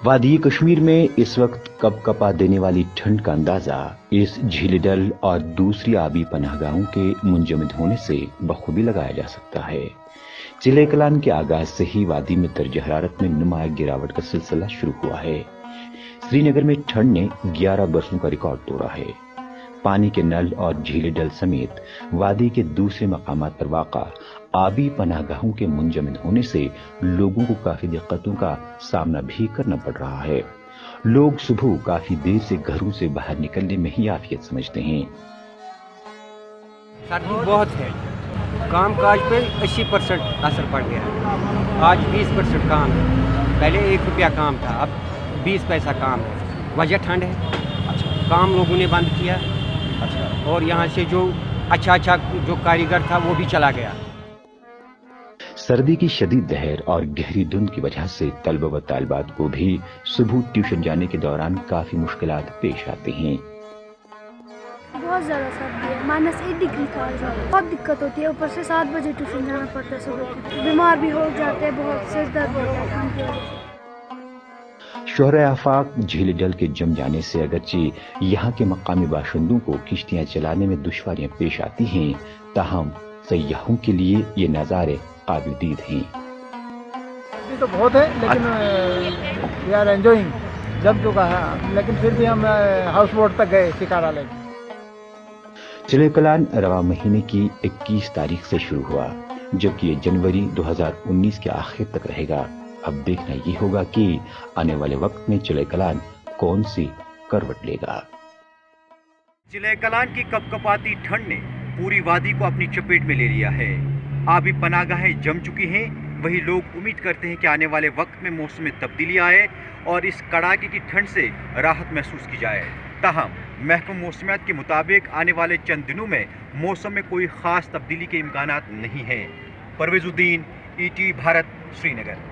وادی کشمیر میں اس وقت کپ کپا دینے والی ٹھنڈ کا اندازہ اس جھیل ڈل اور دوسری آبی پناہ گاہوں کے منجمد ہونے سے بخوبی لگایا جا سکتا ہے۔ چلے کلان کے آغاز سے ہی وادی میں درجہ حرارت میں نمایاں گراوٹ کا سلسلہ شروع ہوا ہے۔ سری نگر میں ٹھنڈ نے 11 برسوں کا ریکارڈ توڑا ہے۔ پانی کے نل اور جھیل ڈل سمیت وادی کے دوسرے مقامات پر واقع آبی پناہ گاہوں کے منجمد ہونے سے لوگوں کو کافی دقتوں کا سامنا بھی کرنا پڑ رہا ہے۔ لوگ صبح کافی دیر سے گھروں سے باہر نکلنے میں ہی عافیت سمجھتے ہیں۔ سردی بہت ہے، کام کاج پہ 80% اثر پڑ گیا، آج 20% کام ہے، پہلے 1 روپیہ کام تھا، اب 20 پیسہ کام ہے، وجہ ٹھنڈ ہے، کام لوگوں نے بند کیا، اور یہاں سے جو اچھا جو کاریگر تھا وہ بھی چلا گیا۔ سردی کی شدید لہر اور گہری دھند کی وجہ سے طلبہ و طالبات کو بھی صبح ٹیوشن جانے کے دوران کافی مشکلات پیش آتی ہیں۔ بہت زیادہ سردی ہے، -1 ڈگری تھا، بہت دقت ہوتی ہے، اوپر سے 7 بجے ٹیوشن جانا پڑتا ہے صبح، بیمار بھی ہو جاتے ہیں، بہت سر درد ہوتا ہے ٹھنڈ کی وجہ سے۔ شہرِ آفاق جھیل ڈل کے جم جانے سے اگرچہ یہاں کے مقامی باشندوں کو کشتیاں چلانے میں دشواریاں پیش آتی ہیں، تاہم سیاحوں کے لیے یہ نظارے قابل دید ہیں۔ تو بہت ہے لیکن وی آر انجوائنگ، جب چکا ہے، لیکن پھر بھی ہم ہاؤس بوٹ تک گئے شکارا لیک۔ چلے کلان رواں مہینے کی 21 تاریخ سے شروع ہوا، جبکہ یہ جنوری 2019 کے آخر تک رہے گا۔ اب دیکھنا یہ ہوگا کہ آنے والے وقت میں چلے کلان کون سی کروٹ لے گا۔ چلے کلان کی کپ کپاتی ٹھنڈ نے پوری وادی کو اپنی چپیٹ میں لے لیا ہے۔ آبی پناہ گاہیں جم چکی ہیں، وہی لوگ امید کرتے ہیں کہ آنے والے وقت میں موسم میں تبدیلی آئے اور اس کڑاکے کی ٹھنڈ سے راحت محسوس کی جائے۔ تاہم محکمہ موسمیات کے مطابق آنے والے چند دنوں میں موسم میں کوئی خاص تبدیلی کے امکانات نہیں ہیں۔ پرویز الدین، ETV بھارت، سری نگر۔